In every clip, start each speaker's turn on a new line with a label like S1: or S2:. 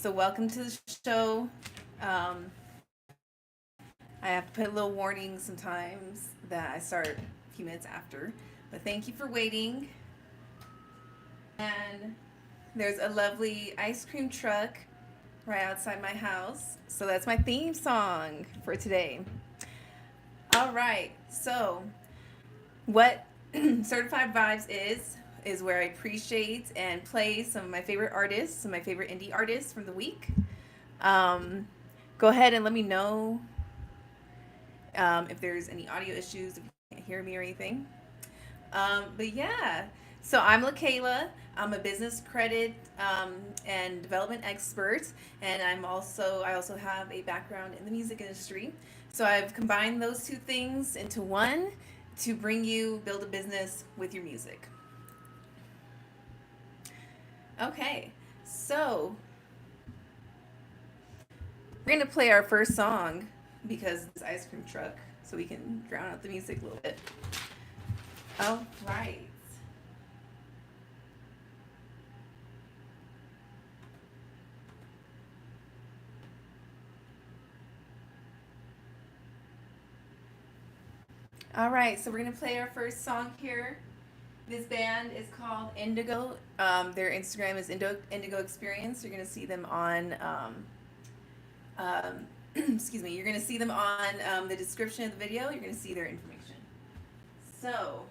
S1: So welcome to the show. Um, I have to put a little warning sometimes that I start a few minutes after, but thank you for waiting. And there's a lovely ice cream truck right outside my house. So that's my theme song for today. All right. So what Certified Vibes is where I appreciate and play some of my favorite artists, some of my favorite indie artists from the week. Go ahead and let me know if there's any audio issues, if you can't hear me or anything. But yeah, so I'm Laquela. I'm a business credit and development expert, and I also have a background in the music industry. So I've combined those two things into one to build a business with your music. Okay, so we're gonna play our first song because it's ice cream truck, so we can drown out the music a little bit. All right. All right, so we're gonna play our first song here. This band is called Indigo. Their Instagram is Indigo Experience. You're gonna see them on, excuse me. You're gonna see them on the description of the video. You're gonna see their information. So.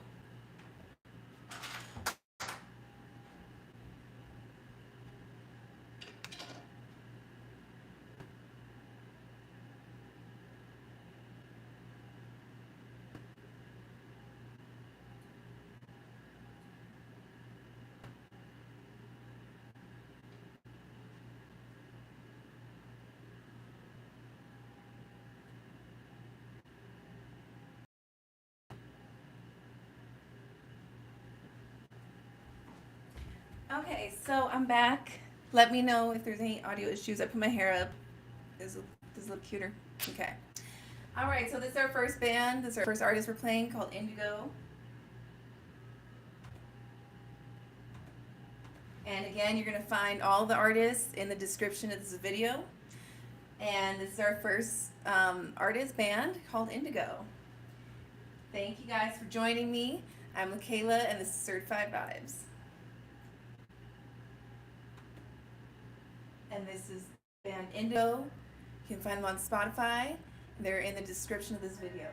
S1: Okay, so I'm back. Let me know if there's any audio issues. I put my hair up. Does it look cuter? Okay. All right, so this is our first band. This is our first artist we're playing called Indigo. And again, you're going to find all the artists in the description of this video. And this is our first artist band called Indigo. Thank you guys for joining me. I'm Laquela, and this is Certified Vibes. And this is band Indigo. You can find them on Spotify. They're in the description of this video.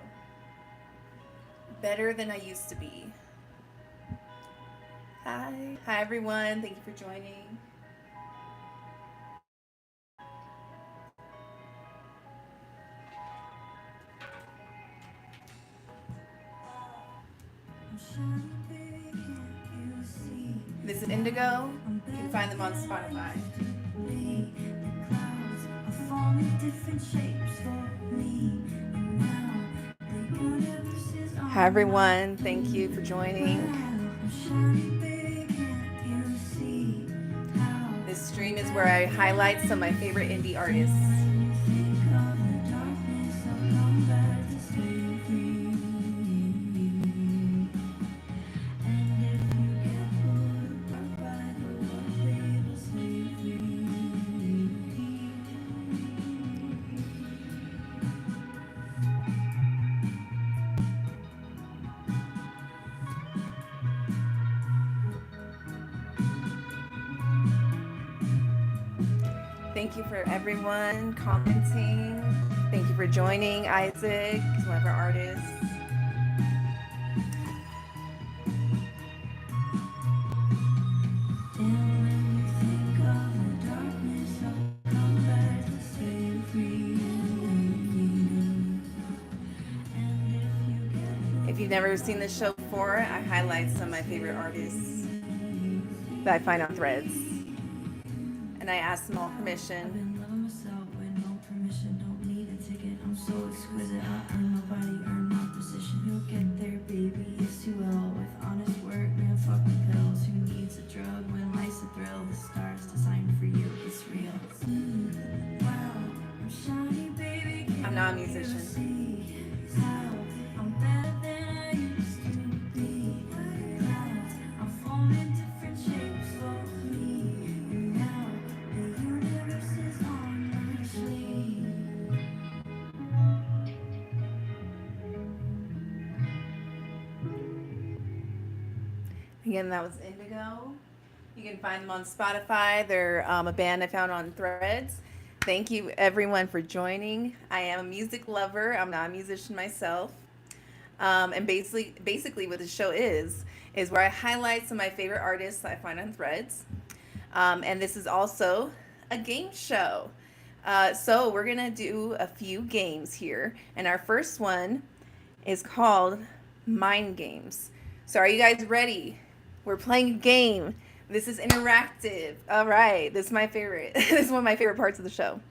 S1: Better Than I Used to Be. Hi. Hi, everyone. Thank you for joining. This is Indigo. You can find them on Spotify. Hi everyone, thank you for joining. This stream is where I highlight some of my favorite indie artists. Thank you for everyone commenting. Thank you for joining. Isaacc, he's one of our artists. If you've never seen this show before, I highlight some of my favorite artists that I find on Threads. And I asked them all permission. I'm so exquisite, I earn my body, earn my position. You'll get there, baby, it's too well. With honest work, man, fuck the pills. Who needs a drug when life's a thrill? The stars designed for you, it's real. Wow, I'm shiny, baby. I'm not a musician. I'm better than I used to be. I'm forming different shapes for me. And now the universe Again, that was Indigo. You can find them on Spotify. They're a band I found on Threads. Thank you, everyone, for joining. I am a music lover. I'm not a musician myself. And basically, what the show is where I highlight some of my favorite artists I find on Threads. And this is also a game show. So we're gonna do a few games here, and our first one is called Mind Games. So are you guys ready? We're playing a game. This is interactive. All right, this is my favorite. This is one of my favorite parts of the show.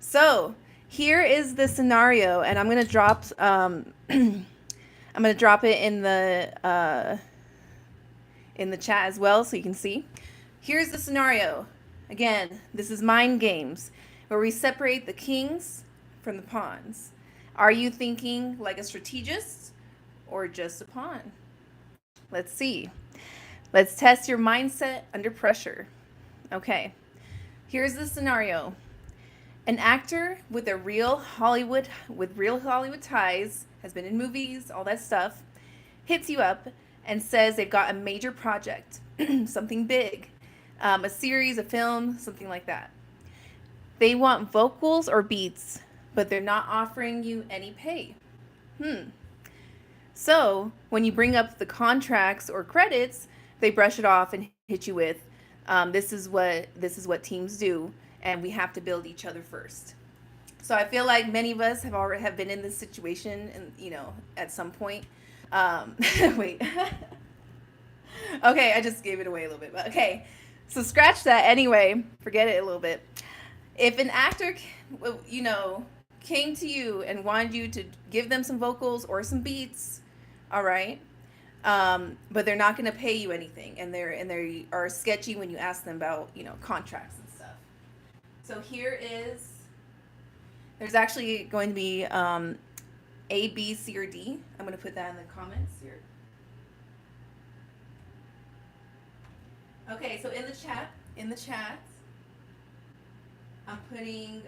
S1: So here is the scenario, and I'm gonna drop. I'm gonna drop it in the chat as well, so you can see. Here's the scenario. Again, this is Mind Games, where we separate the kings from the pawns. Are you thinking like a strategist or just a pawn? Let's see. Let's test your mindset under pressure. Okay, here's the scenario. An actor with real Hollywood ties, has been in movies, all that stuff, hits you up and says they've got a major project, something big, a series, a film, something like that. They want vocals or beats, but they're not offering you any pay. So when you bring up the contracts or credits, they brush it off and hit you with, this is what teams do, and we have to build each other first. So I feel like many of us have been in this situation, and at some point. Wait. Okay, I just gave it away a little bit, but okay. So scratch that anyway. Forget it a little bit. If an actor, came to you and wanted you to give them some vocals or some beats, all right, but they're not going to pay you anything, and they are sketchy when you ask them about contracts and stuff. So there's actually going to be A, B, C, or D. I'm going to put that in the comments here. Okay, so in the chat, I'm putting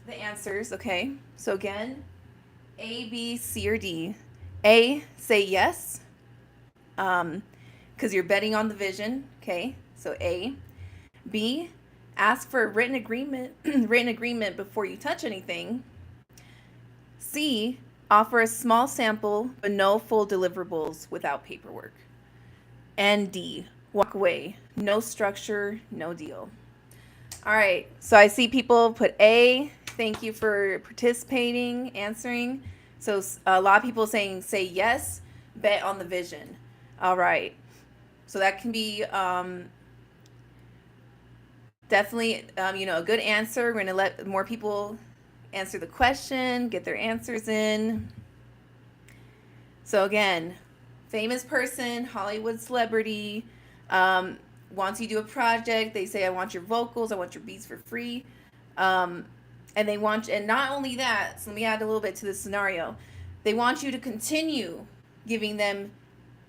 S1: the answers. Okay, so again, A, B, C, or D. A, say yes, because you're betting on the vision. Okay, so A. B, ask for a written agreement before you touch anything. C, offer a small sample but no full deliverables without paperwork. And D, walk away. No structure, no deal. All right, so I see people put A. Thank you for participating, answering. So a lot of people saying say yes, bet on the vision. All right, so that can be definitely a good answer. We're going to let more people answer the question, get their answers in. So again, famous person, Hollywood celebrity, wants you to do a project. They say, I want your vocals, I want your beats for free. And not only that, so let me add a little bit to the scenario. They want you to continue giving them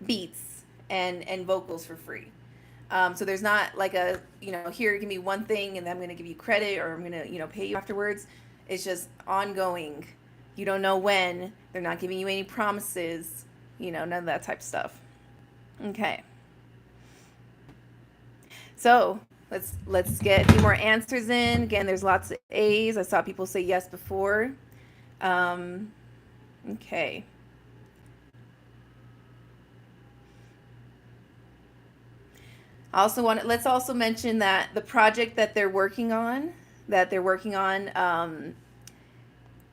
S1: beats and vocals for free. So there's not like here, give me one thing and then I'm going to give you credit, or I'm going to pay you afterwards. It's just ongoing. You don't know when. They're not giving you any promises, none of that type of stuff. Okay. So let's get a few more answers in. Again, there's lots of A's. I saw people say yes before. Okay. Let's also mention that the project that they're working on,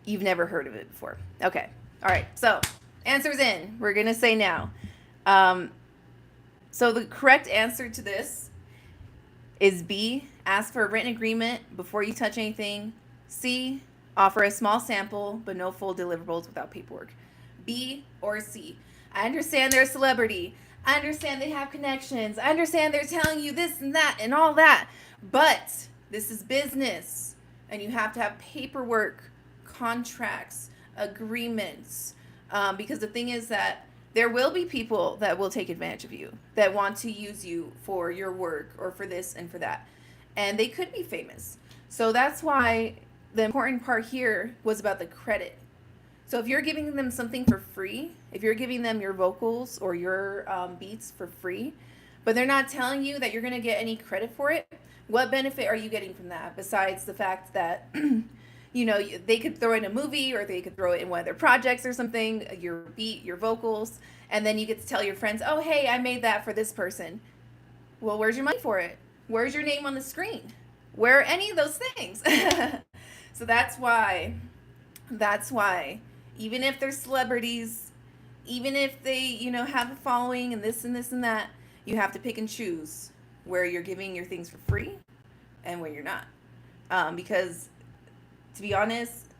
S1: you've never heard of it before. Okay. All right. So answers in. We're going to say now. So the correct answer to this is B, ask for a written agreement before you touch anything. C, offer a small sample but no full deliverables without paperwork. B or C. I understand they're a celebrity. I understand they have connections. I understand they're telling you this and that and all that. But this is business, and you have to have paperwork, contracts, agreements. Because the thing is that there will be people that will take advantage of you, that want to use you for your work or for this and for that. And they could be famous. So that's why the important part here was about the credit. So if you're giving them something for free, if you're giving them your vocals or your beats for free, but they're not telling you that you're going to get any credit for it, what benefit are you getting from that besides the fact that you know, they could throw it in a movie or they could throw it in one of their projects or something, your beat, your vocals, and then you get to tell your friends, oh, hey, I made that for this person. Well, where's your money for it? Where's your name on the screen? Where are any of those things? So that's why, even if they're celebrities, even if they, you know, have a following and this and this and that, you have to pick and choose where you're giving your things for free and where you're not. Because to be honest,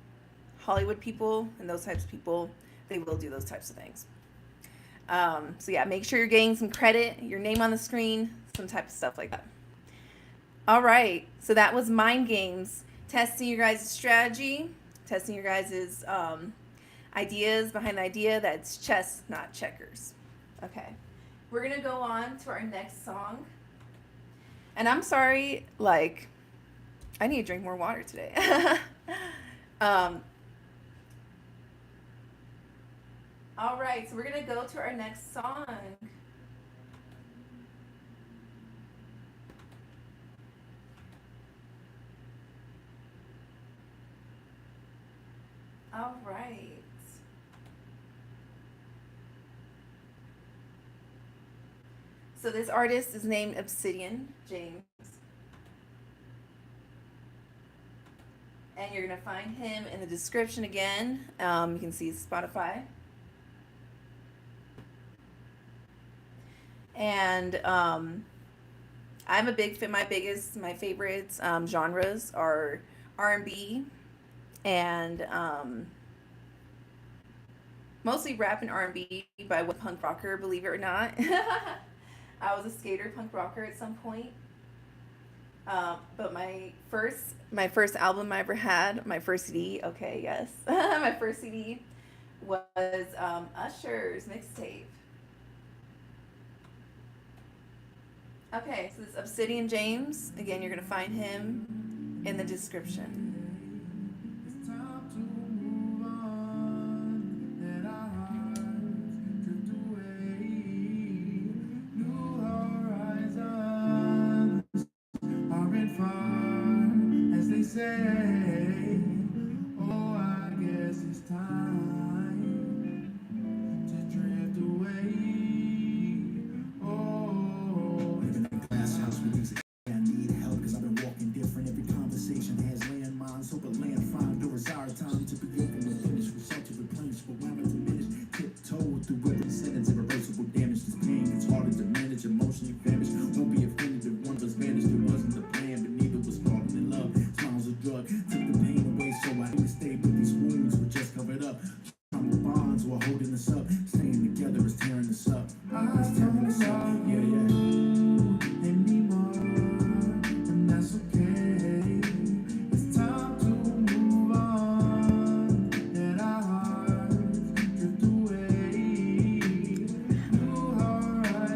S1: Hollywood people and those types of people, they will do those types of things. So yeah, make sure you're getting some credit, your name on the screen, some type of stuff like that. All right, so that was Mind Games, testing your guys' strategy, testing your guys' ideas behind the idea that it's chess, not checkers. Okay, we're gonna go on to our next song. And I'm sorry, like, I need to drink more water today. All right, so we're gonna go to our next song. All right. So this artist is named Obsidian James. And you're going to find him in the description again. You can see Spotify. And I'm a big fan. My favorites genres are R&B and mostly rap and R&B by one punk rocker, believe it or not. I was a skater punk rocker at some point. But my first album I ever had, my first CD, okay, yes, my first CD was Usher's mixtape. Okay, so this Obsidian James, again, you're gonna find him in the description.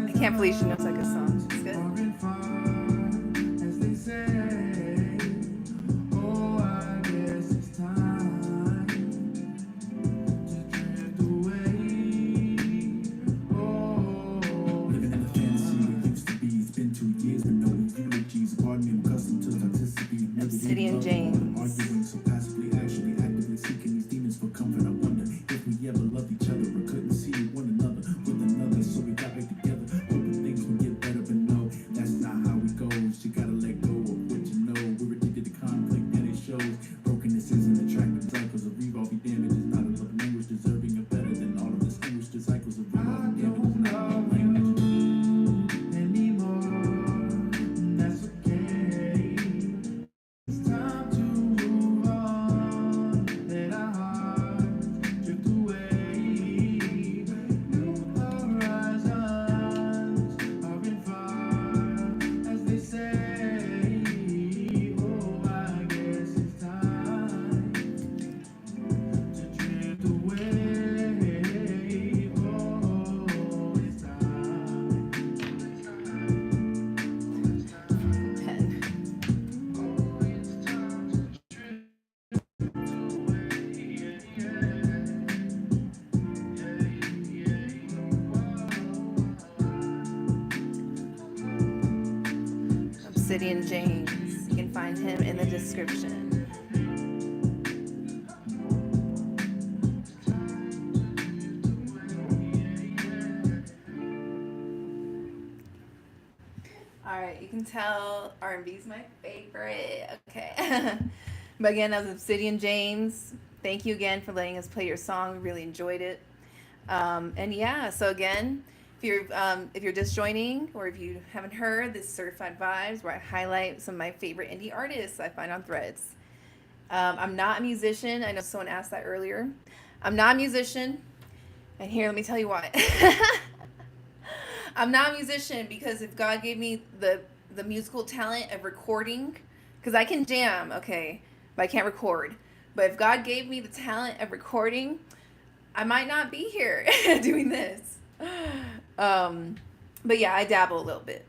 S1: I can't believe she knows like a song. It's good. Obsidian James.
S2: It's time to
S1: Obsidian James. You can find him in the description. All right, you can tell R&B is my favorite. Okay. But again, that was Obsidian James. Thank you again for letting us play your song. We really enjoyed it. And yeah, so again, if you're just joining or if you haven't heard, this is Certified Vibes, where I highlight some of my favorite indie artists I find on Threads. I'm not a musician. I know someone asked that earlier. I'm not a musician. And here, let me tell you why. I'm not a musician because if God gave me the musical talent of recording, because I can jam, okay, but I can't record. But if God gave me the talent of recording, I might not be here doing this. But yeah, I dabble a little bit.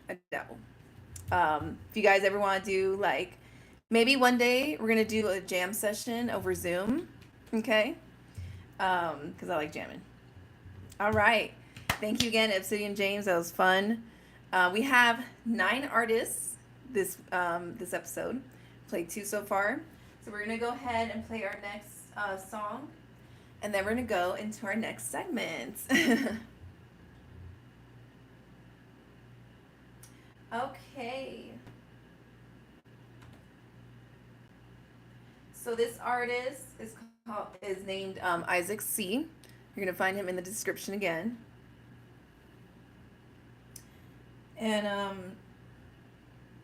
S1: I dabble. If you guys ever want to do, like, maybe one day we're gonna do a jam session over Zoom, okay? Because I like jamming. All right. Thank you again, Obsidian James. That was fun. We have 9 artists this episode. Played 2 so far. So we're gonna go ahead and play our next song, and then we're gonna go into our next segment. Okay. So this artist is named Isaacc C. You're gonna find him in the description again. And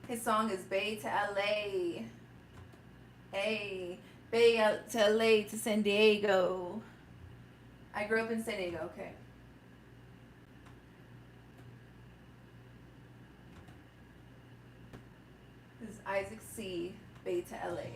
S1: his song is Bay to LA. Hey, Bay out to LA to San Diego. I grew up in San Diego, okay. This is Isaacc C, Bay to LA.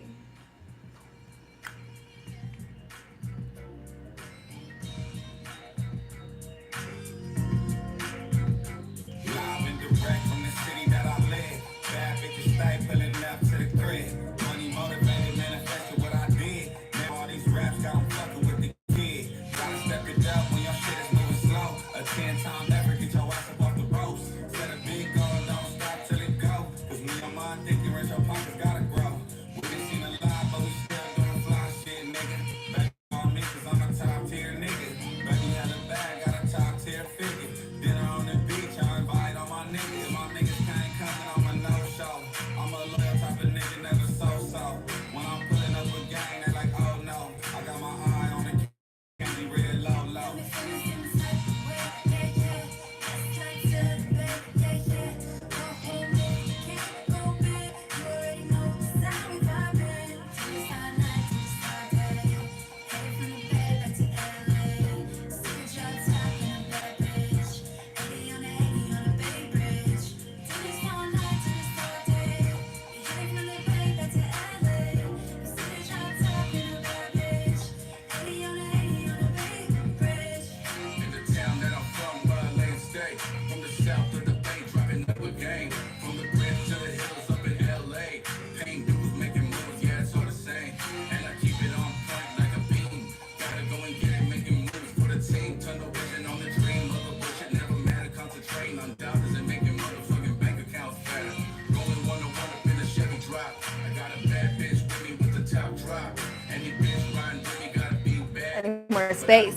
S1: More space.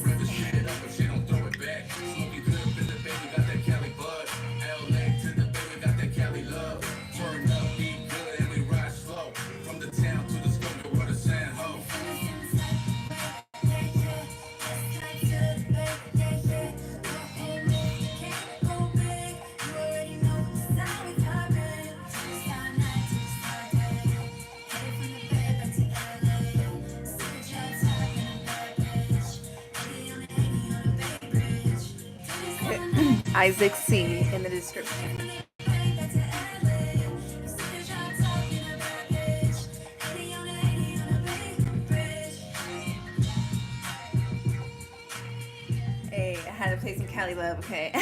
S1: Isaacc C in the description. Hey, I had to play some Cali Love, okay.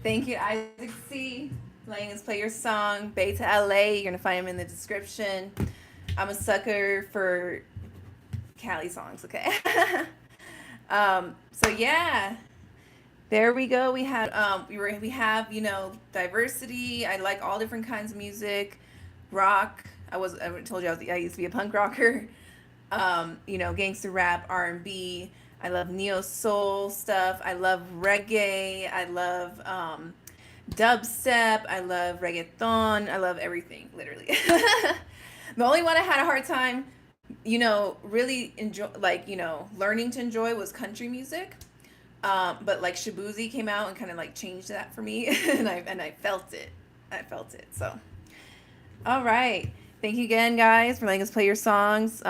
S1: Thank you, Isaacc C, letting us play your song, Bay to LA. You're gonna find him in the description. I'm a sucker for Cali songs, okay. So yeah. There we go. We had we have, diversity. I like all different kinds of music. Rock. I told you I used to be a punk rocker. Gangster rap, R&B. I love neo soul stuff. I love reggae. I love dubstep. I love reggaeton. I love everything, literally. The only one I had a hard time, really enjoy, like, learning to enjoy was country music. But like Shabuzi came out and kind of like changed that for me, and I felt it. I felt it. So, all right. Thank you again, guys, for letting us play your songs.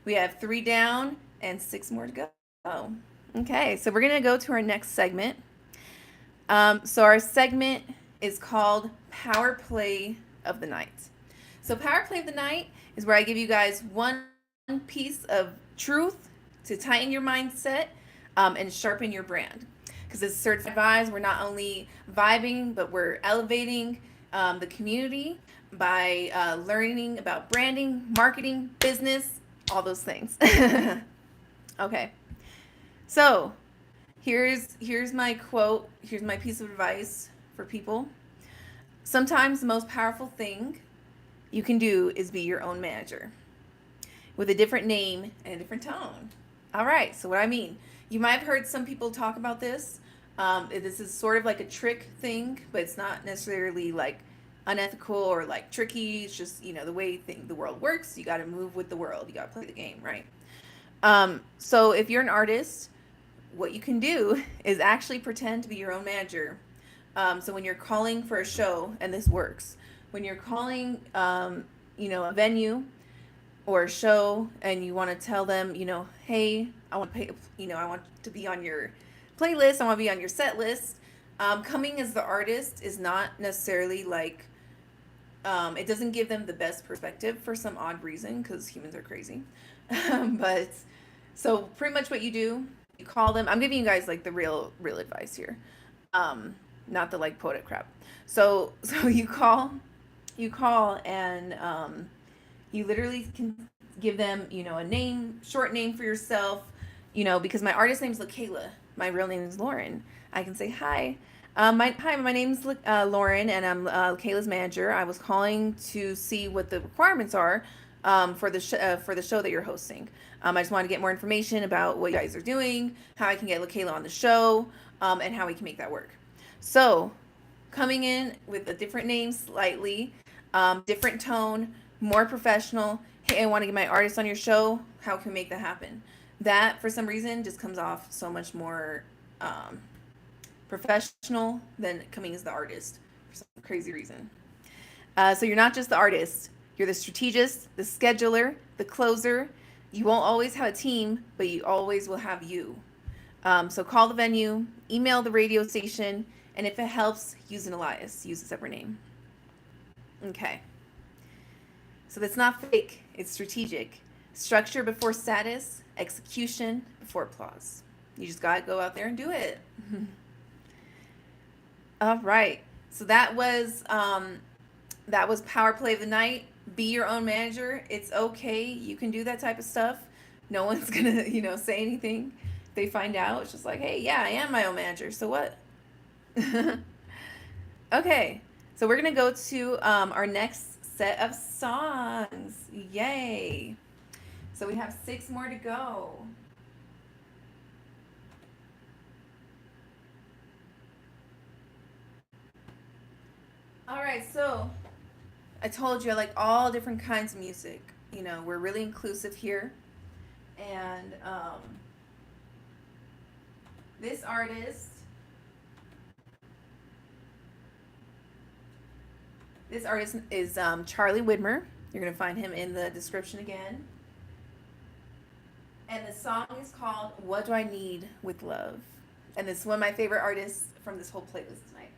S1: We have 3 down and 6 more to go. Okay, so we're gonna go to our next segment. So our segment is called Power Play of the Night. So Power Play of the Night is where I give you guys one piece of truth to tighten your mindset and sharpen your brand. Because as Certified Vibes, we're not only vibing, but we're elevating the community by learning about branding, marketing, business, all those things. Okay. So here's my quote. Here's my piece of advice for people. Sometimes the most powerful thing you can do is be your own manager with a different name and a different tone. All right, so what I mean, you might have heard some people talk about this. This is sort of like a trick thing, but it's not necessarily like unethical or like tricky. It's just, the way the world works. You got to move with the world. You got to play the game, right? So if you're an artist, what you can do is actually pretend to be your own manager. So when you're calling for a show, and this works, when you're calling, a venue or a show, and you want to tell them, hey, I want to pay, I want to be on your playlist. I want to be on your set list. Coming as the artist is not necessarily like, it doesn't give them the best perspective for some odd reason, because humans are crazy. But so pretty much what you do, you call them. I'm giving you guys like the real advice here, not the like poetic crap. So you call, and you literally can give them, a short name for yourself, because my artist name is Laquela. My real name is Lauren. I can say, hi. My name's Lauren, and I'm Laquela's manager. I was calling to see what the requirements are for the show that you're hosting. I just want to get more information about what you guys are doing, how I can get Laquela on the show, and how we can make that work. So, coming in with a different name slightly, different tone, more professional. Hey, I want to get my artist on your show. How can we make that happen? That, for some reason, just comes off so much more professional than coming as the artist for some crazy reason. So you're not just the artist. You're the strategist, the scheduler, the closer. You won't always have a team, but you always will have you. So call the venue, email the radio station, and if it helps, use an alias. Use a separate name. Okay. So that's not fake. It's strategic. Structure before status, execution before applause. You just got to go out there and do it. All right. So that was Power Play of the Night. Be your own manager. It's okay. You can do that type of stuff. No one's going to, say anything. If they find out, it's just like, hey, yeah, I am my own manager. So what? Okay. So we're going to go to our next set of songs. Yay. So we have 6 more to go. All right, so I told you I like all different kinds of music. We're really inclusive here. And this artist is Charlie Widmer. You're going to find him in the description again. And the song is called What Do I Need with Love? And it's one of my favorite artists from this whole playlist tonight.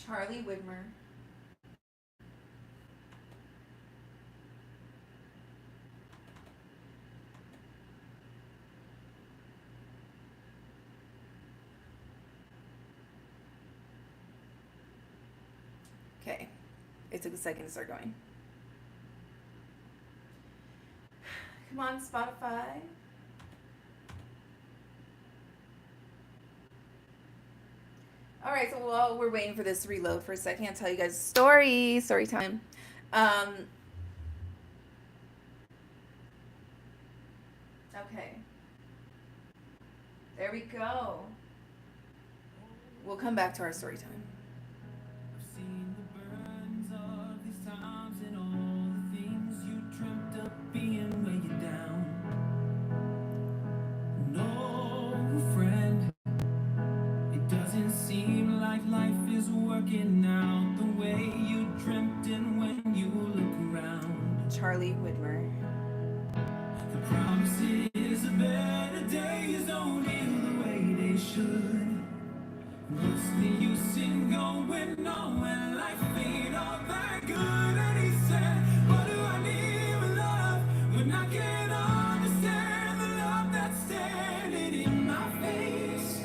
S1: Charlie Widmer. Okay. It took a second to start going. Come on, Spotify. All right, so while we're waiting for this to reload for a second, I'll tell you guys a story time. Okay. There we go. We'll come back to our story time.
S2: I've seen the burdens of these times and all the things you dreamt of being weighing down. No friend, it doesn't seem like life is working out the way you dreamt it when you look around.
S1: Charlie Widmer.
S2: The promises of better days don't heal the way they should. What's the use in going on when life ain't all that good? And he said, what do I need with love when I can't understand the love that's standing in my face?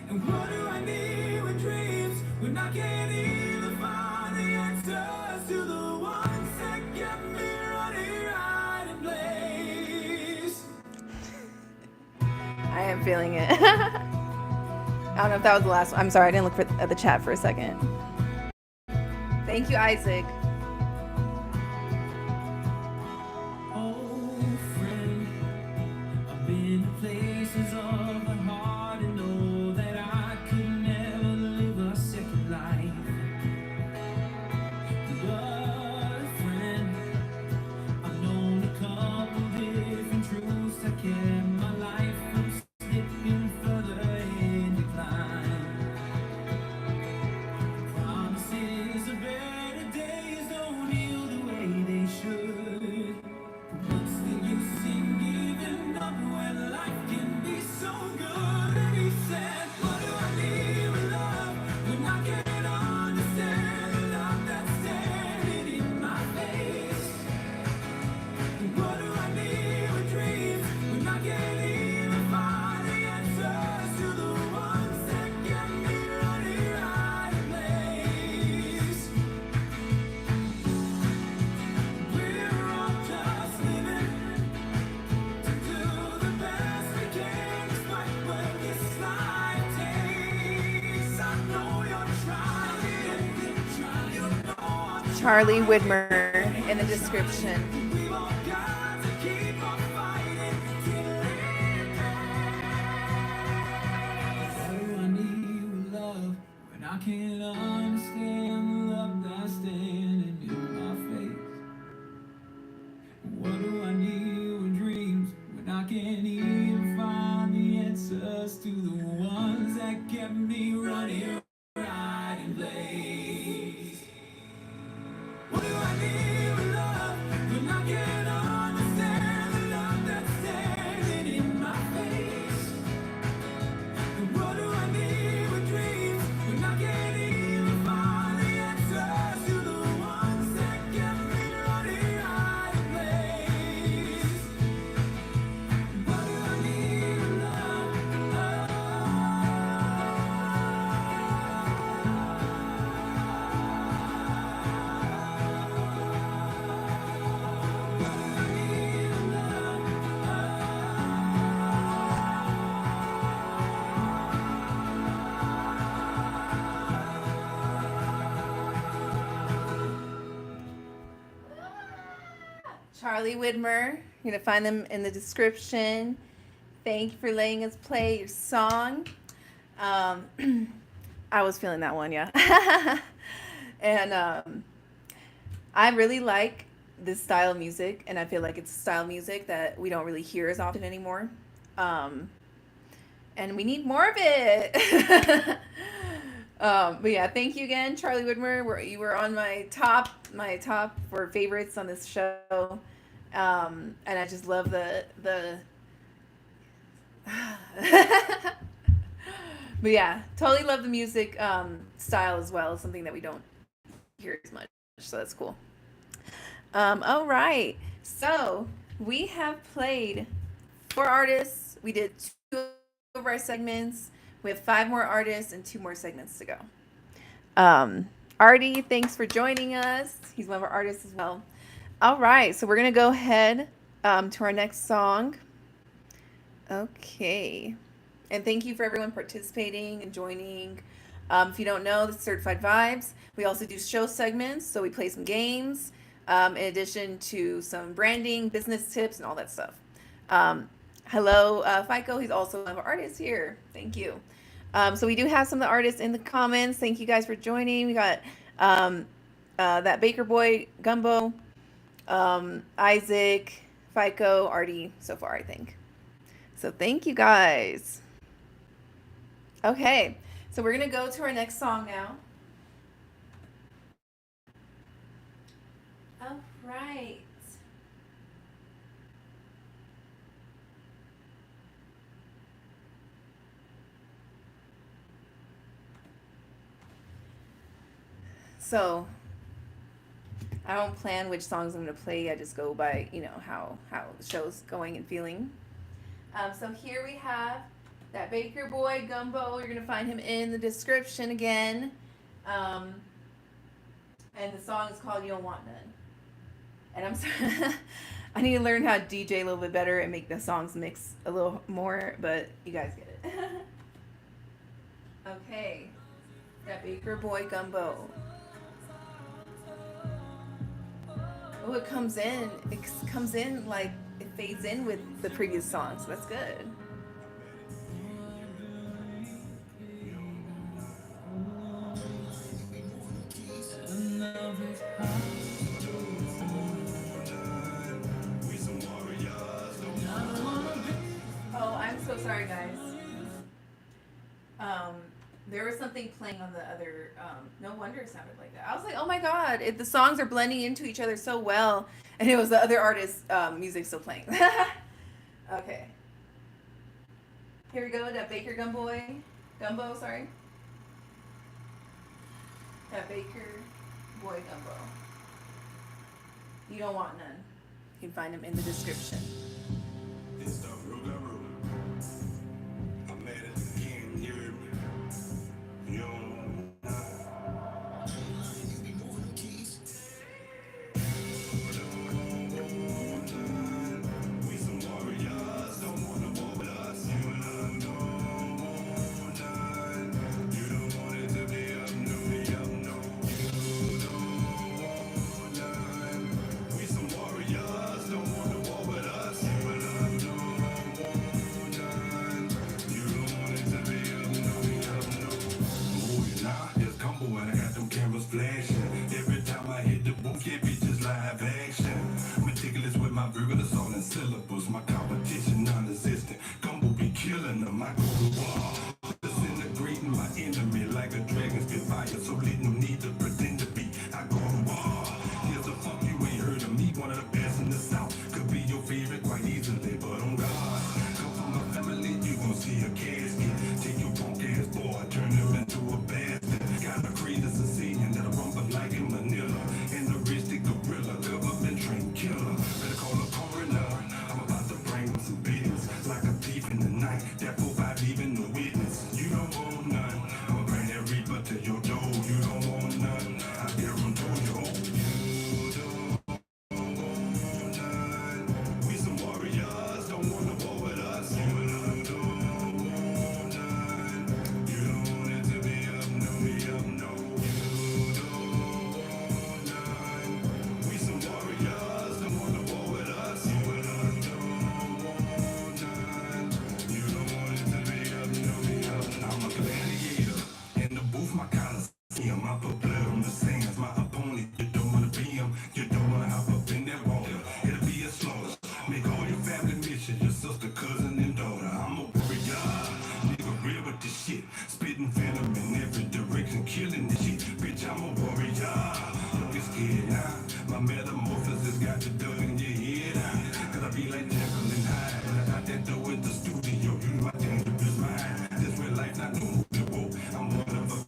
S2: And what do I need with dreams when I can't even find the answers to the ones that kept me running right in place?
S1: I am feeling it. I don't know if that was the last one. I'm sorry, I didn't look at the chat for a second. Thank you, Isaac.
S2: Oh, friend, I've been to places of the heart and know that I could never live a second life. But, friend, I've known a couple different truths that kept my life from slipping further in decline. Promises of better days don't heal the way they should. But what's the use in giving up when life can be so good? And he said, what do I need with love when I can't understand the love that's standing in my face? And what do I need with dreams when I can't even find the answers to the ones that kept me running right in place? We're all just living to do the best we can despite what this life takes. I know you're trying, you know I'm
S1: Charlie Widmer in the description.
S2: we've all got to keep on fighting till it ends. What do I need with love when I can't understand the love that's standing in my face? What do I need with dreams when I can't even find the answers to the ones that kept me running right in place? What do I need with love when I can't understand the love that's standing in my face? And what do I need with dreams when I can't even find the answers to the ones that kept me running right in place? What do I need with love?
S1: Charlie Widmer. You're going to find them in the description. Thank you for letting us play your song. I was feeling that one, yeah. And I really like this style of music, and I feel like it's style of music that we don't really hear as often anymore. And we need more of it. But yeah, thank you again, Charlie Widmer. You were on my top for favorites on this show. And I just love the but yeah, totally love the music style as well. It's something that we don't hear as much, so that's cool. All right, so we have played 4 artists. We did 2 of our segments. We have 5 more artists and 2 more segments to go. Artí, thanks for joining us. He's one of our artists as well. All right, so we're gonna go ahead to our next song. Okay. And thank you for everyone participating and joining. If you don't know, this is Certified Vibes. We also do show segments, so we play some games, in addition to some branding, business tips, and all that stuff. Hello, FICO. He's also one of our artists here. Thank you. So we do have some of the artists in the comments. Thank you guys for joining. We got That Baker Boy Gumbeaux, Isaacc, FICO, Artí so far, I think. So thank you guys. Okay, so we're gonna go to our next song now. All right. So I don't plan which songs I'm gonna play. I just go by, how the show's going and feeling. So here we have That Baker Boy Gumbeaux. You're gonna find him in the description again. And the song is called "You Don't Want None." And I'm sorry, I need to learn how to DJ a little bit better and make the songs mix a little more, but you guys get it. Okay, That Baker Boy Gumbeaux. Oh, it comes in. It comes in like it fades in with the previous song, so that's good. Oh, I'm so sorry, guys. There was something playing on the other. No wonder it sounded like that. I was like, oh my god, the songs are blending into each other so well, and it was the other artist's music still playing. Okay. Here we go. That Baker Gumbeaux, sorry. That Baker Boy Gumbeaux. You don't want none. You can find him in the description.
S3: It's the Rugaru. I made it again, you hear me? You don't want none. We some warriors, don't wanna war with us. You and I don't want none. You don't want it to be up, no, me up, no. You don't want none. We some warriors, don't wanna war with us. You and I don't want none. You don't want it to be up, no, me up, no. Moving now, it's Gumbeaux and I got them cameras flashing. Every time I hit the booth, get bitches live action. Meticulous with my rigorous all in syllables. My competition non-existent. Gumbeaux be killing them. I go to war. Disintegrating my enemy like a dragon spit fire. So let no need to pretend to be. I go to war. Here's a funk you ain't heard of me. One of the best in the South. Could be your favorite quite easily, but on God. Come from my family, you gon' see a casket. Take your punk ass boy, turn him into a bastard. Got a creed as a Sicilian that'll rumble like in Manila. And the rich the gorilla, government trained killer. Better call a coroner. I'm about to bring him some business. Like a thief in the night, that 4-5 even no witness. You don't want none. I'ma bring that reaper to your door. You don't want none. I dare him to your home. You don't want none. We some warriors, don't wanna war with us. You and I don't want none. You don't want it to be up, no, me up, no. You don't want none. We some warriors, don't wanna war with us. You and I don't want none. You don't want it to be up, no, me up. I'm a gladiator in the booth, my coliseum. I put blood on the sands. My opponent, you don't wanna be him. You don't wanna hop up in that water. It'll be a slaughter. Make all your family mission, your sister, cousin, and daughter. I'm a warrior, nigga real with this shit. Spitting venom in every direction, killing this shit. Bitch, I'm a warrior. Don't get scared now. My metamorphosis got you dug in your head now. Cause I be like Jekyll and Hyde. When I got that dough in the studio, you my dangerous mind. This real life, not no movie, whoa. I'm one of a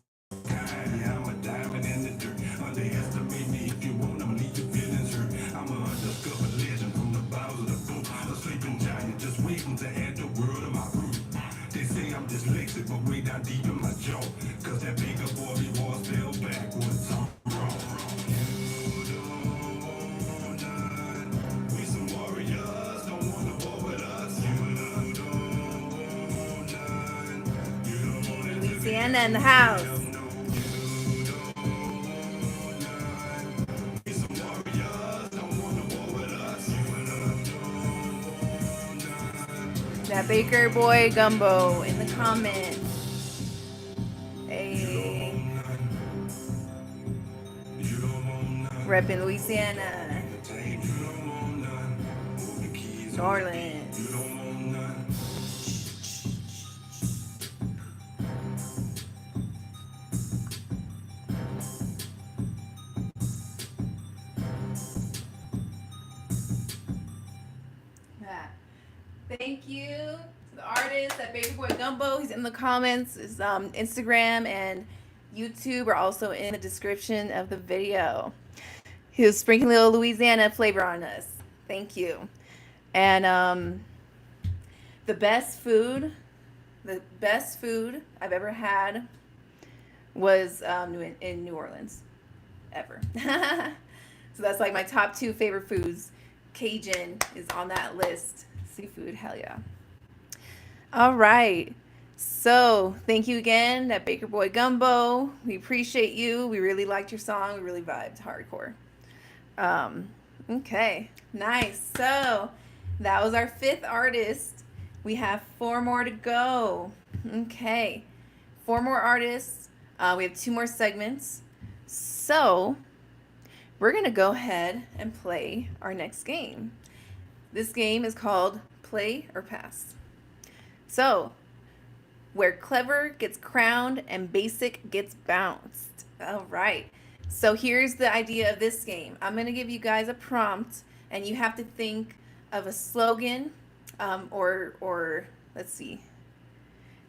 S3: kind. Yeah, I'm a diamond in the dirt. Under
S1: Louisiana in the house. Dat Baker Boy Gumbeaux in the comments. Hey. Reppin' Louisiana. New Orleans. Thank you to the artist, that Baker Boy Gumbeaux. He's in the comments. His Instagram and YouTube are also in the description of the video. He was sprinkling a little Louisiana flavor on us. Thank you. And the best food I've ever had was in New Orleans, ever. So that's like my top 2 favorite foods. Cajun is on that list. Seafood, hell yeah. All right. So thank you again, that Baker Boy Gumbeaux. We appreciate you. We really liked your song. We really vibed hardcore. Okay, nice. So that was our 5th artist. We have 4 more to go. Okay, 4 more artists. We have 2 more segments. So we're gonna go ahead and play our next game. This game is called Play or Pass. So, where clever gets crowned and basic gets bounced. All right. So here's the idea of this game. I'm going to give you guys a prompt, and you have to think of a slogan, or let's see,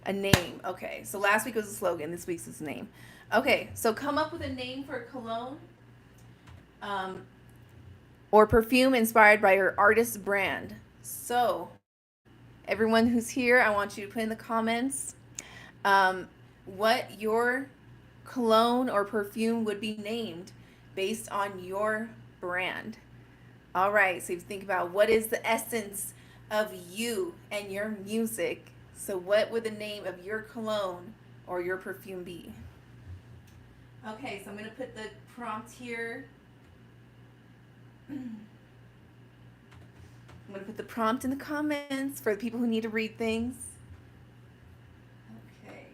S1: a name. Okay. So last week was a slogan. This week's is a name. Okay. So come up with a name for a cologne, or perfume inspired by your artist's brand. So everyone who's here, I want you to put in the comments what your cologne or perfume would be named based on your brand. All right, so you think about what is the essence of you and your music. So what would the name of your cologne or your perfume be? Okay, so I'm going to put the prompt here. I'm going to put the prompt in the comments for the people who need to read things. Okay.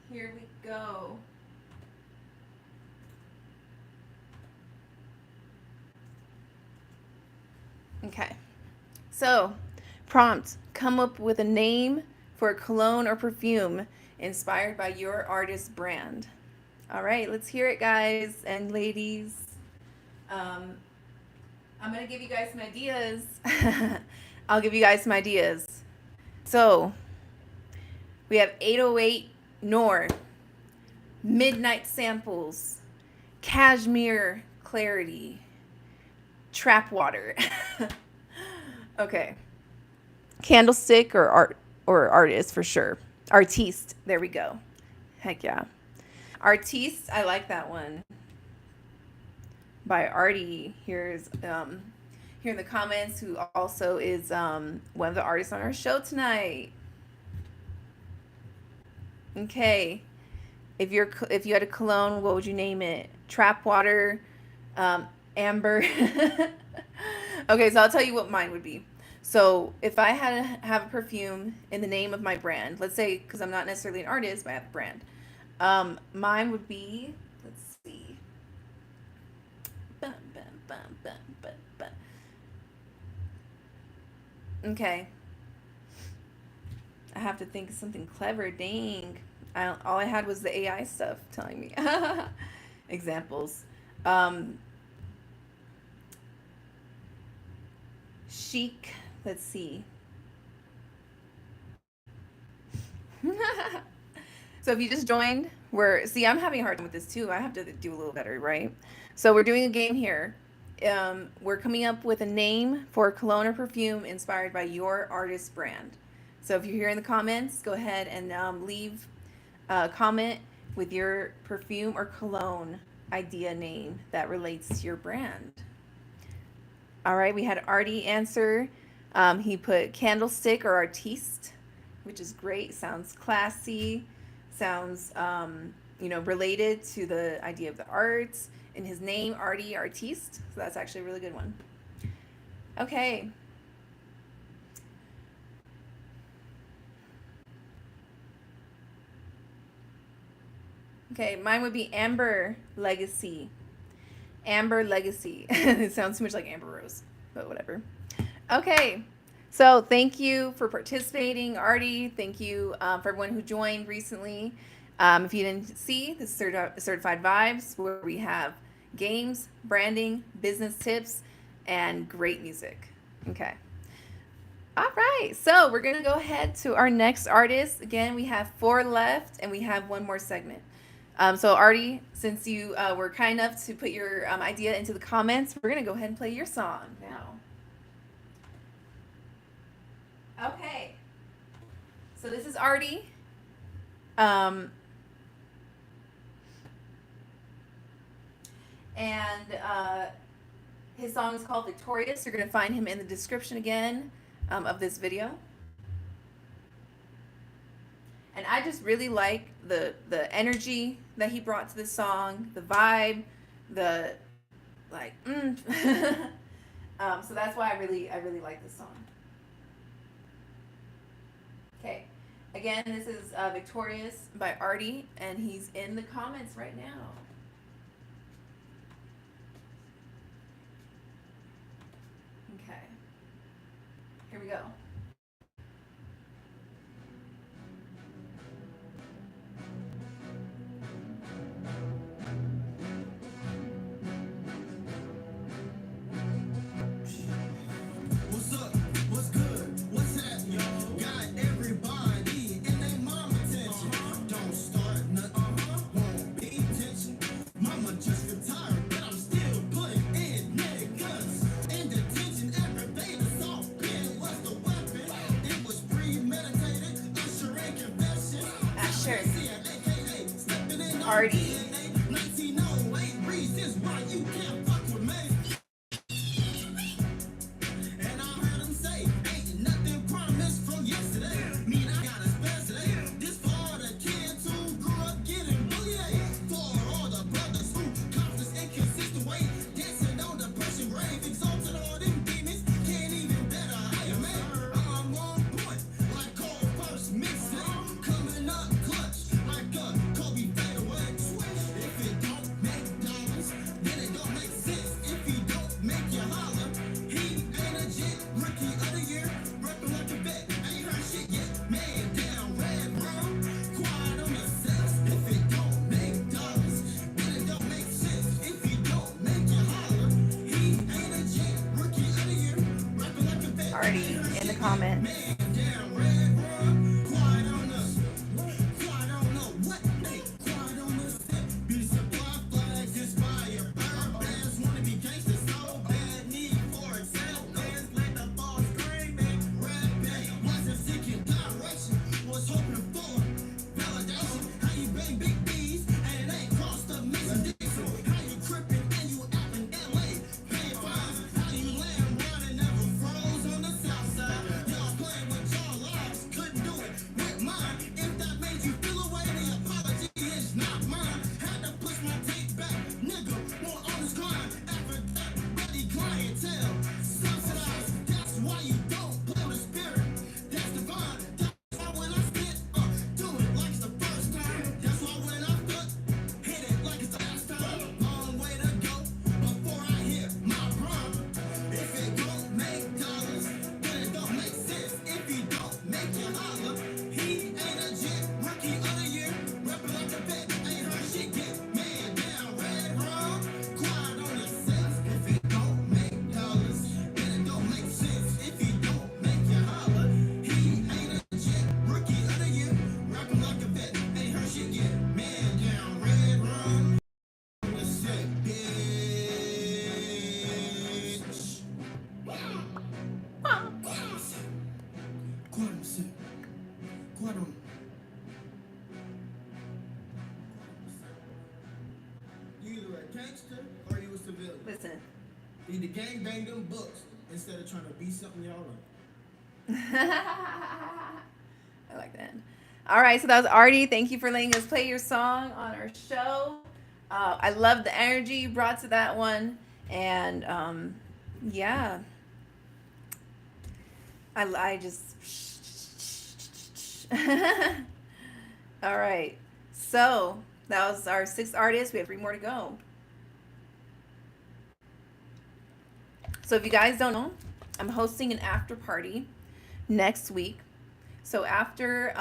S1: Here we go. Okay. So, prompt, come up with a name for a cologne or perfume inspired by your artist's brand. All right, let's hear it, guys and ladies. I'm going to give you guys some ideas. I'll give you guys some ideas. So, we have 808 Nor, Midnight Samples, Cashmere Clarity, Trap Water. Okay. Candlestick or artist for sure. Artiste. There we go. Heck yeah. Artiste, I like that one. By Artí. Here's here in the comments, who also is one of the artists on our show tonight. Okay. If you had a cologne, what would you name it? Trap Water, Amber. Okay, so I'll tell you what mine would be. So if I had to have a perfume in the name of my brand, let's say, because I'm not necessarily an artist, but I have a brand, mine would be, let's see. Okay. I have to think of something clever. Dang. All I had was the AI stuff telling me. Examples. Chic. Let's see. So if you just joined, I'm having a hard time with this too. I have to do a little better, right? So we're doing a game here. We're coming up with a name for a cologne or perfume inspired by your artist brand. So if you're here in the comments, go ahead and leave a comment with your perfume or cologne idea name that relates to your brand. All right, we had Artí answer. He put candlestick or artiste, which is great. Sounds classy. Sounds, related to the idea of the arts. In his name, Artí, artiste. So that's actually a really good one. Okay. Okay, mine would be Amber Legacy. Amber Legacy. It sounds too much like Amber Rose, but whatever. Okay, so thank you for participating, Artí. Thank you for everyone who joined recently. If you didn't see, this is Certified Vibes, where we have games, branding, business tips, and great music. Okay. All right, so we're gonna go ahead to our next artist. Again, we have 4 left, and we have one more segment. So Artí, since you were kind enough to put your idea into the comments, we're gonna go ahead and play your song now. Okay. So this is Artí. And his song is called Victorious. You're gonna find him in the description again of this video. And I just really like the energy that he brought to this song, the vibe, the like. So that's why I really like this song. Okay, again, this is Victorious by Artí, and he's in the comments right now. Okay, here we go.
S3: What's up? What's good? What's happening, y'all? Got everybody in their mama attention. Don't start nothing. Won't be tension. Mama just retired, but I'm still putting in niggas. In detention, every day the soft pen was the weapon. It was premeditated. Usher and confession.
S1: Asher.
S3: AKA stepping in
S1: Artí.
S3: 1908 reasons why you can't fuck with me. And I heard him say, ain't nothing promised from yesterday. Mean I got his best today. This for all the kids who grew up getting bullied. For all the brothers who confidence inconsistent way. Dancing on the person grave. Exalted all them demons. Can't even better hire man. I'm on point. Like Cole first mixtape. Coming up clutch. Like a Kobe fadeaway. If it don't make dollars, then it don't make sense. If he don't make you holler, he ain't a jet. Rookie of the year, reppin' like a vet. Ain't heard shit yet. Man down, red brown, quiet on the sex. If it don't make dollars, then it don't make sense. If he don't make you holler, he ain't a jet. Rookie of the year, reppin' like a vet.
S1: Artí in the comments.
S3: Man down, red brown, quiet on the quiet on the what? Hey, quiet on the set. Be supply flags inspire. Burn bands wanna be gangsters so bad. Need for example. Bands like the ball screaming. Rapping. Wasn't seeking direction. Was hoping for validation. How you bang big B's and it ain't crossed the Mason Dixon. How you tripping and you out in LA. Paying fines. How you land running never froze on the south side. Y'all playing with y'all lives. Couldn't do it with mine. If that made you feel away, the apology is not mine. Had to push my tape back. Nigga, more honest crime. After that, ready clientele. Subsidized. That's why you don't play with spirit. That's divine. That's why when I spit, do it like it's the first time. That's why when I flip, hit it like it's the last time. Long way to go before I hit my prime. If it don't make dollars, then it don't make sense. If he don't make you holler, he ain't a jet. Rookie of the year, reppin' like a vet. Ain't heard shit yet. Man down, red rum, quiet on the sex. If it don't make dollars, then it don't make sense. If he don't make you holler, he ain't a jet. Rookie of the year, rapping like a vet. Ain't heard shit yet. Man down, red rum, on the set, bitch. Quiet on the set. Quiet on. You either a gangster or you a civilian.
S1: Listen,
S4: Need to gang bang them books instead of trying to be something y'all are.
S1: I like that. All right, so that was Artí. Thank you for letting us play your song on our show. I love the energy you brought to that one, and yeah, I just. All right, so that was our 6th artist. We have 3 more to go. So if you guys don't know, I'm hosting an after party next week. So after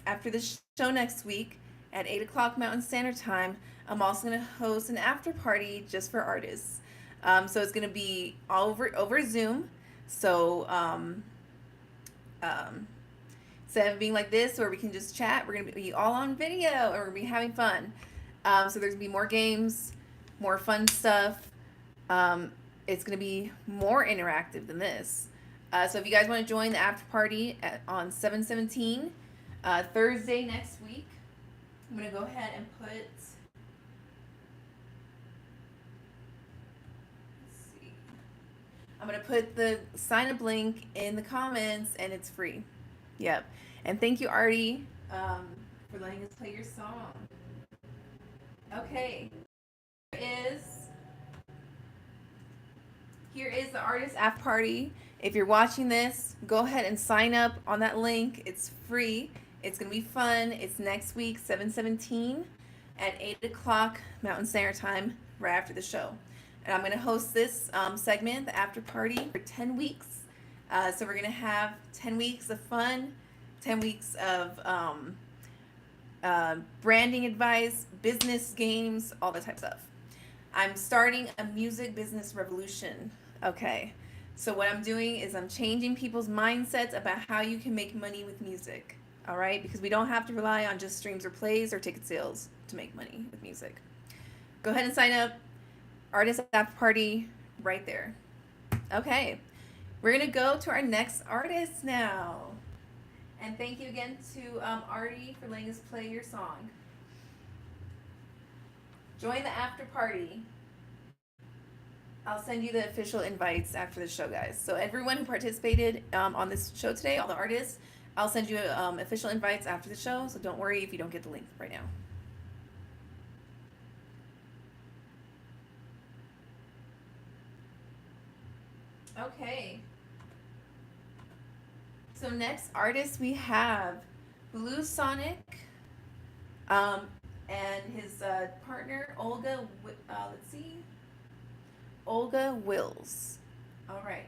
S1: the show next week at 8 o'clock Mountain Standard Time, I'm also gonna host an after party just for artists. So it's gonna be all over Zoom. So instead of being like this where we can just chat, we're gonna be all on video and we're gonna be having fun. So there's gonna be more games, more fun stuff. It's gonna be more interactive than this. So if you guys want to join the after party on 7/17, Thursday next week, I'm gonna go ahead and put. Let's see. I'm gonna put the sign up link in the comments, and it's free. Yep. And thank you, Artí, for letting us play your song. Okay. Here is the artist after party. If you're watching this, go ahead and sign up on that link. It's free. It's going to be fun. It's next week, 7/17 at 8 o'clock Mountain Standard Time, right after the show. And I'm going to host this segment, the after party, for 10 weeks. So we're going to have 10 weeks of fun, 10 weeks of branding advice, business games, all that type of stuff. I'm starting a music business revolution. Okay. So what I'm doing is I'm changing people's mindsets about how you can make money with music. All right? Because we don't have to rely on just streams or plays or ticket sales to make money with music. Go ahead and sign up. Artist after party right there. Okay. We're going to go to our next artist now. And thank you again to Artí for letting us play your song. Join the after party. I'll send you the official invites after the show, guys. So everyone who participated on this show today, all the artists, I'll send you official invites after the show. So don't worry if you don't get the link right now. Okay. So next artist we have Bluesonik, and his partner Olga. Let's see, Olga Wilz. All right.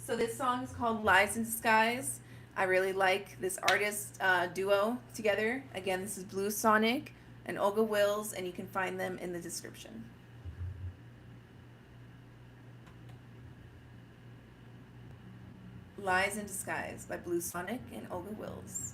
S1: So this song is called "Lies in Disguise." I really like this artist duo together. Again, this is Bluesonik and Olga Wilz, and you can find them in the description. Lies in Disguise by Bluesonik and Olga Wilz.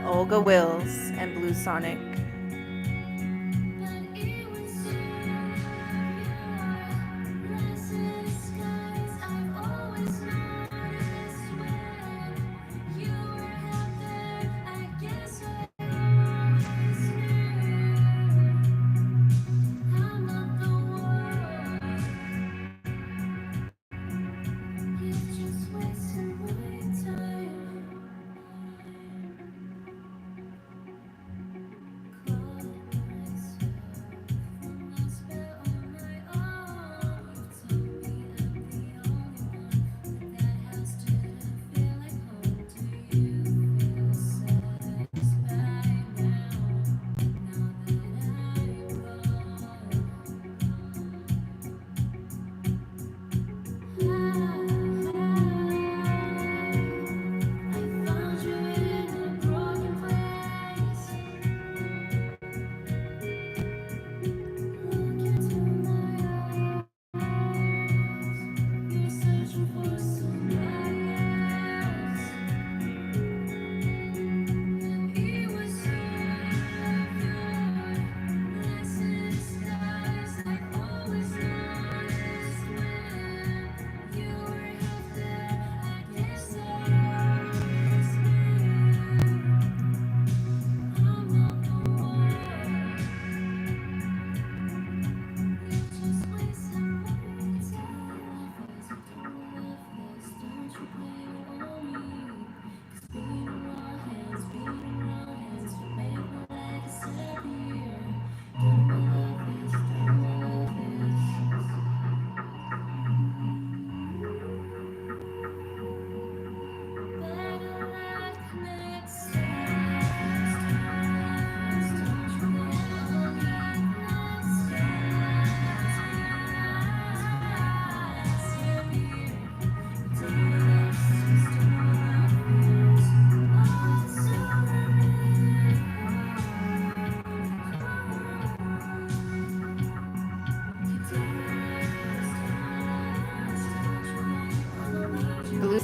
S1: Olga Wilz and Bluesonik.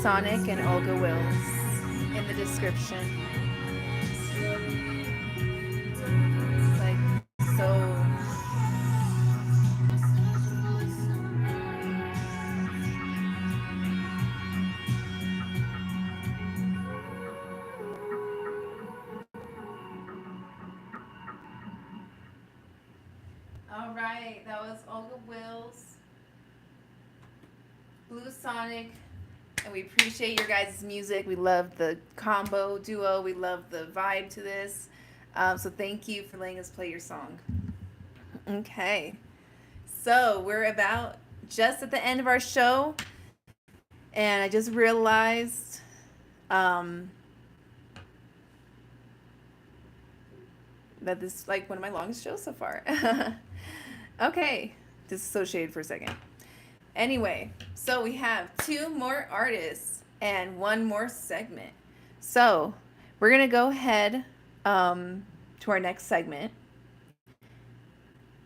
S1: Bluesonik and Olga Wilz in the description. It's like so. All right, that was Olga Wilz, Bluesonik, and we appreciate your guys' music. We love the combo duo. We love the vibe to this. So thank you for letting us play your song. Okay, so we're about just at the end of our show, and I just realized that this is like one of my longest shows so far. Okay, disassociated for a second. Anyway, so we have 2 more artists and 1 more segment. So we're gonna go ahead to our next segment.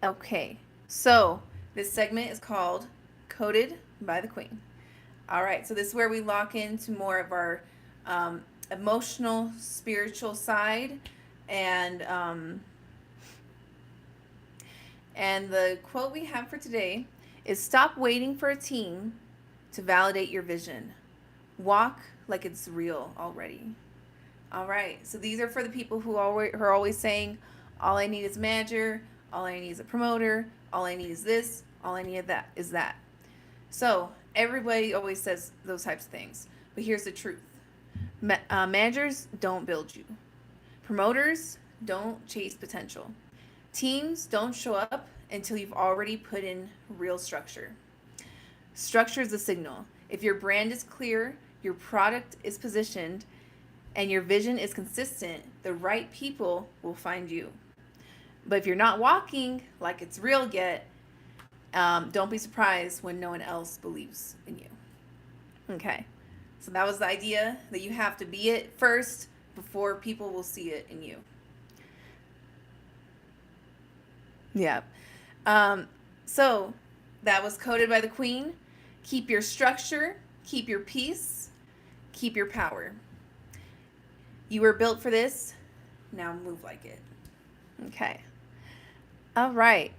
S1: Okay, so this segment is called Coded by the Queen. All right, so this is where we lock into more of our emotional, spiritual side. And the quote we have for today is, "Stop waiting for a team to validate your vision. Walk like it's real already." All right, so these are for the people who are always saying, all I need is a manager, all I need is a promoter, all I need is this, all I need is that. So everybody always says those types of things, but here's the truth. Managers don't build you. Promoters don't chase potential. Teams don't show up until you've already put in real structure. Structure is the signal. If your brand is clear, your product is positioned, and your vision is consistent, the right people will find you. But if you're not walking like it's real yet, don't be surprised when no one else believes in you. Okay, so that was the idea, that you have to be it first before people will see it in you. Yeah. So that was Coded by the Queen. Keep your structure, keep your peace, keep your power. You were built for this. Now move like it. Okay. All right.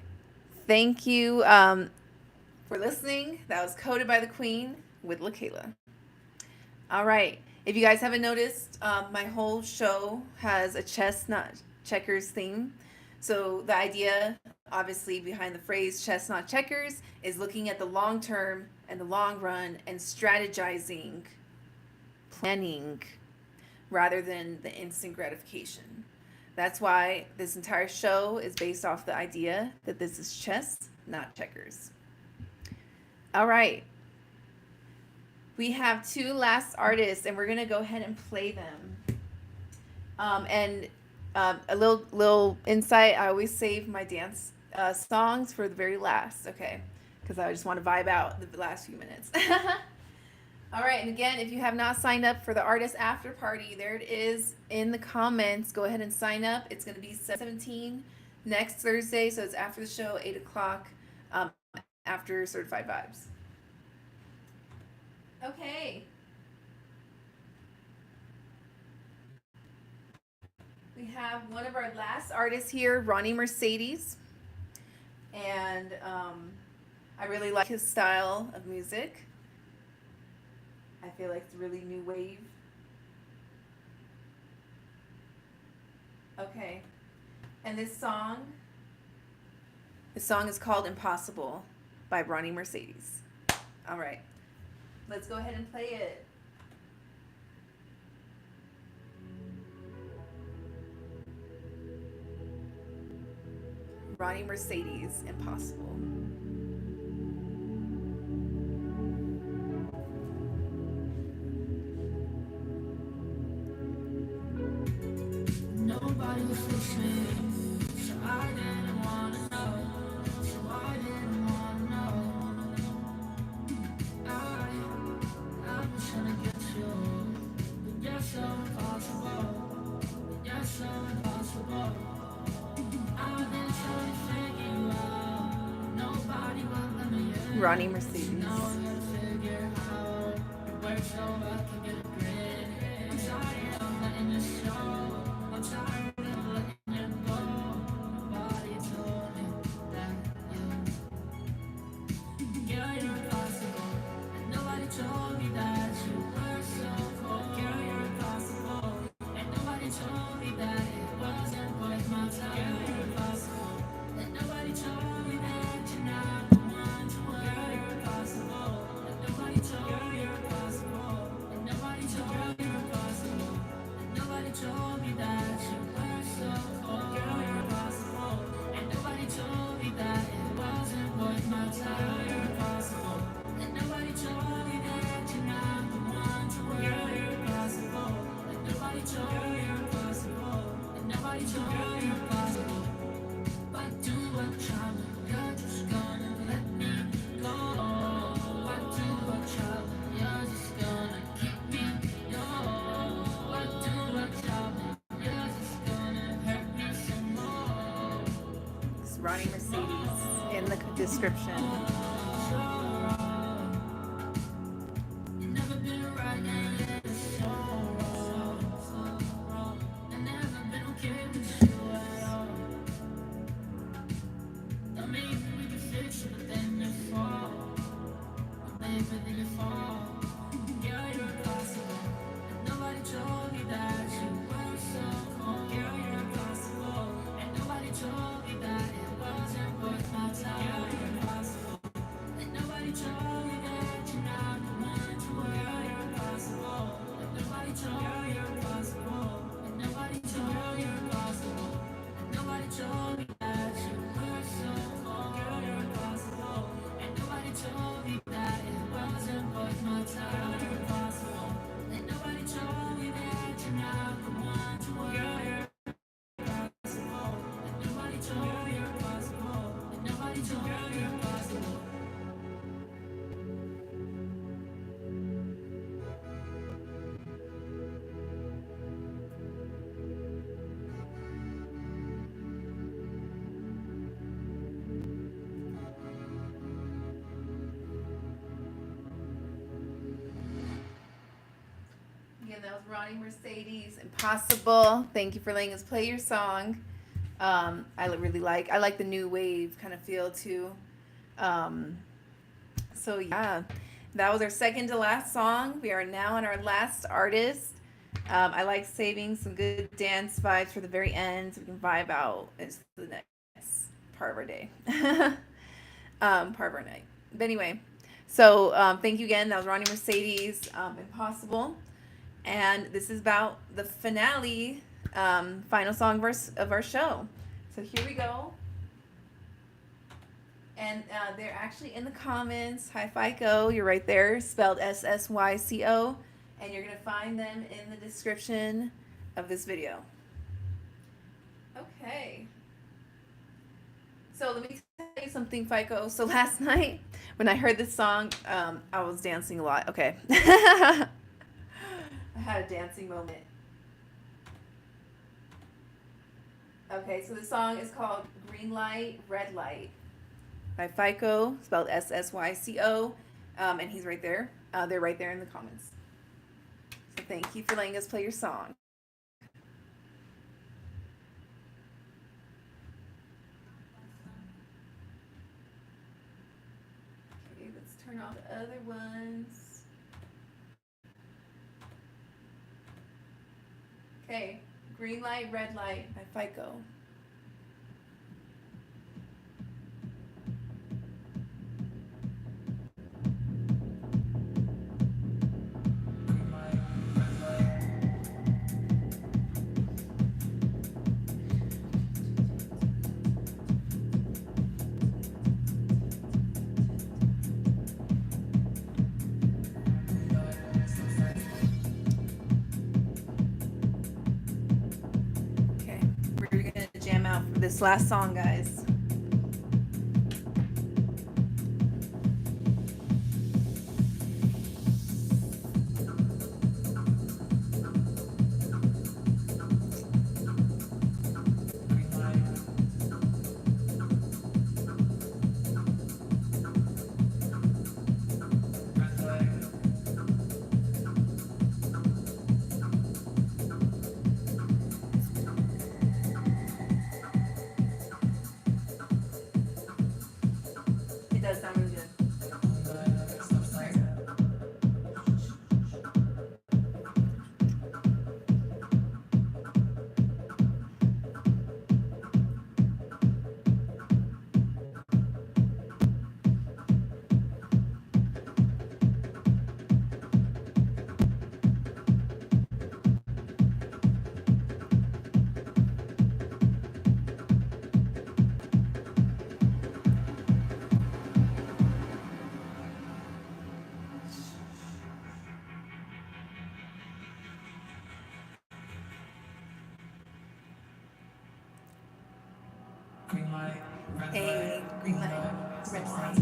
S1: Thank you for listening. That was Coded by the Queen with Laquela. All right. If you guys haven't noticed, my whole show has a chestnut checkers theme. So the idea, obviously, behind the phrase chess not checkers is looking at the long term and the long run and strategizing, planning, rather than the instant gratification. That's why this entire show is based off the idea that this is chess, not checkers. All right. We have 2 last artists, and we're going to go ahead and play them. A little insight, I always save my dance songs for the very last, okay? Because I just want to vibe out the last few minutes. All right, and again, if you have not signed up for the Artist After Party, there it is in the comments. Go ahead and sign up. It's going to be 7/17 next Thursday, so it's after the show, 8 o'clock, after Certified Vibes. Okay. We have one of our last artists here, Ronnie Mercedes. And I really like his style of music. I feel like it's really new wave. Okay. And this song is called Impossible by Ronnie Mercedes. All right. Let's go ahead and play it. Ronnie Mercedes, Impossible.
S2: Nobody was listening, so I didn't wanna know. So I didn't wanna know. I was trying to get you, but you're so impossible. You're so impossible. I've been trying to figure you out. Nobody will let me in.
S1: Ronnie Mercedes.
S2: Now I gotta figure out. You work so hard.
S1: Ronnie Mercedes in the description. Again, that was Ronnie Mercedes, Impossible. Thank you for letting us play your song. I really like the new wave kind of feel too. So yeah, that was our second to last song. We are now on our last artist. I like saving some good dance vibes for the very end so we can vibe out into the next part of our day. Part of our night. But anyway, so thank you again. That was Ronnie Mercedes, Impossible. And this is about the finale, final song of our show. So here we go. And they're actually in the comments. Hi, FICO. You're right there, spelled SSYCO. And you're going to find them in the description of this video. Okay. So let me tell you something, FICO. So last night, when I heard this song, I was dancing a lot. Okay. I had a dancing moment. Okay, so the song is called Green Light, Red Light by FICO, spelled SSYCO, and he's right there. They're right there in the comments. So thank you for letting us play your song. Okay, let's turn off the other ones. Okay, Green Light, Red Light by FICO. For this last song, guys.
S2: Green light, red
S1: Hey,
S2: light,
S1: green light, red light.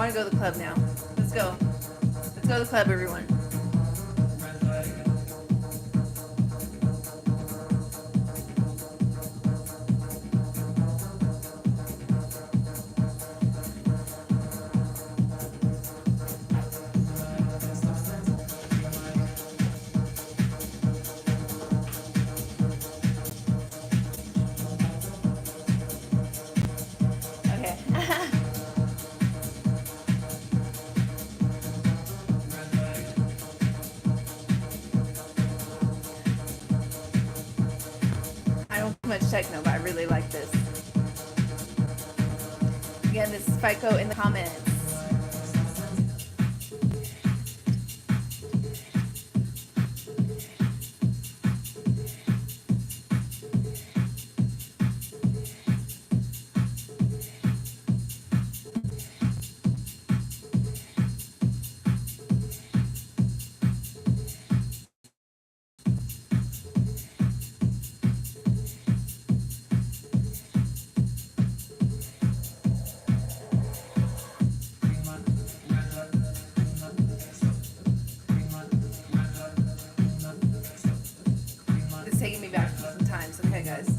S1: want to go to the club now. Let's go. Let's go to the club, everyone. Okay. I don't do much techno, but I really like this. Again, this is FICO in the comments. It's taking me back some times. Okay, guys.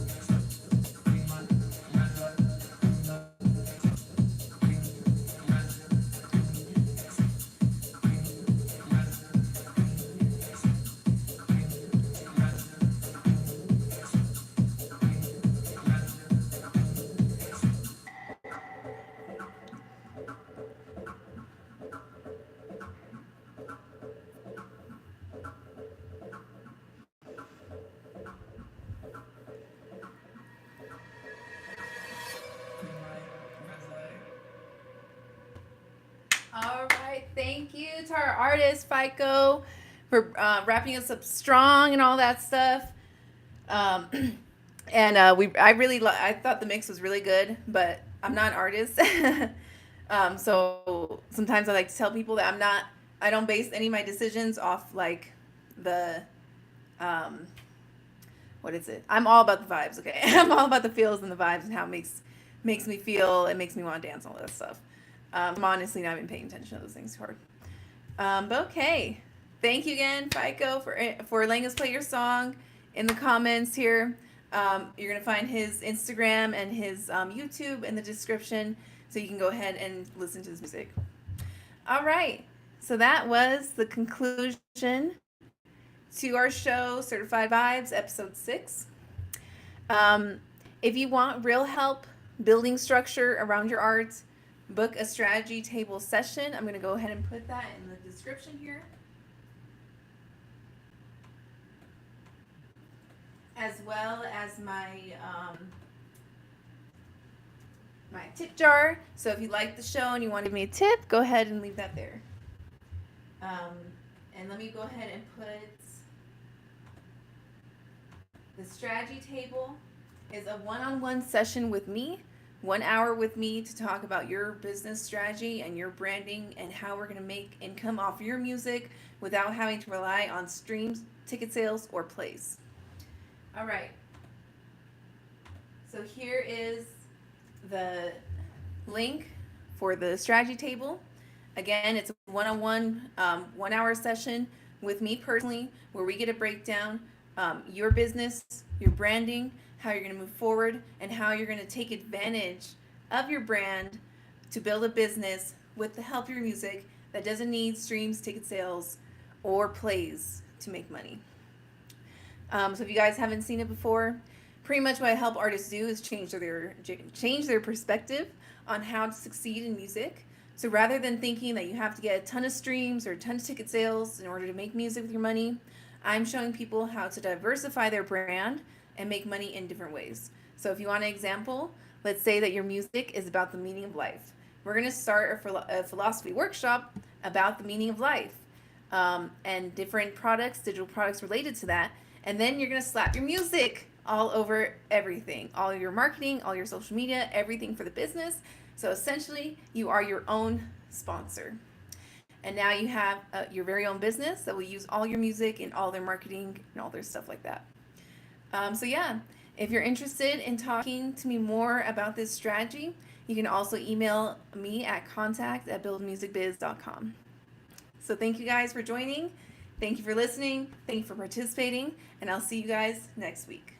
S1: All right, thank you to our artist FICO for wrapping us up strong and all that stuff. And I thought the mix was really good, but I'm not an artist, so sometimes I like to tell people that I don't base any of my decisions off like the what is it? I'm all about the vibes, okay? I'm all about the feels and the vibes and how it makes me feel. It makes me want to dance and all that stuff. I'm honestly not even paying attention to those things hard. But okay. Thank you again, FICO, for letting us play your song in the comments here. You're going to find his Instagram and his YouTube in the description, so you can go ahead and listen to his music. All right. So that was the conclusion to our show, Certified Vibes, episode 6. If you want real help building structure around your art, book a strategy table session. I'm going to go ahead and put that in the description here, as well as my my tip jar. So if you like the show and you want to give me a tip, go ahead and leave that there. And let me go ahead and put the strategy table is a one-on-one session with me. 1 hour with me to talk about your business strategy and your branding and how we're going to make income off your music without having to rely on streams, ticket sales, or plays. All right. So here is the link for the strategy table. Again, it's a one-on-one 1 hour session with me personally, where we get to break down your business, your branding, how you're going to move forward, and how you're going to take advantage of your brand to build a business with the help of your music that doesn't need streams, ticket sales, or plays to make money. So if you guys haven't seen it before, pretty much what I help artists do is change their perspective on how to succeed in music. So rather than thinking that you have to get a ton of streams or a ton of ticket sales in order to make music with your money, I'm showing people how to diversify their brand and make money in different ways. So if you want an example, let's say that your music is about the meaning of life. We're going to start a philosophy workshop about the meaning of life and different products, digital products related to that. And then you're going to slap your music all over everything, all your marketing, all your social media, everything for the business. So essentially, you are your own sponsor. And now you have your very own business that will use all your music and all their marketing and all their stuff like that. So yeah, if you're interested in talking to me more about this strategy, you can also email me at contact@buildmusicbiz.com. So thank you guys for joining. Thank you for listening. Thank you for participating. And I'll see you guys next week.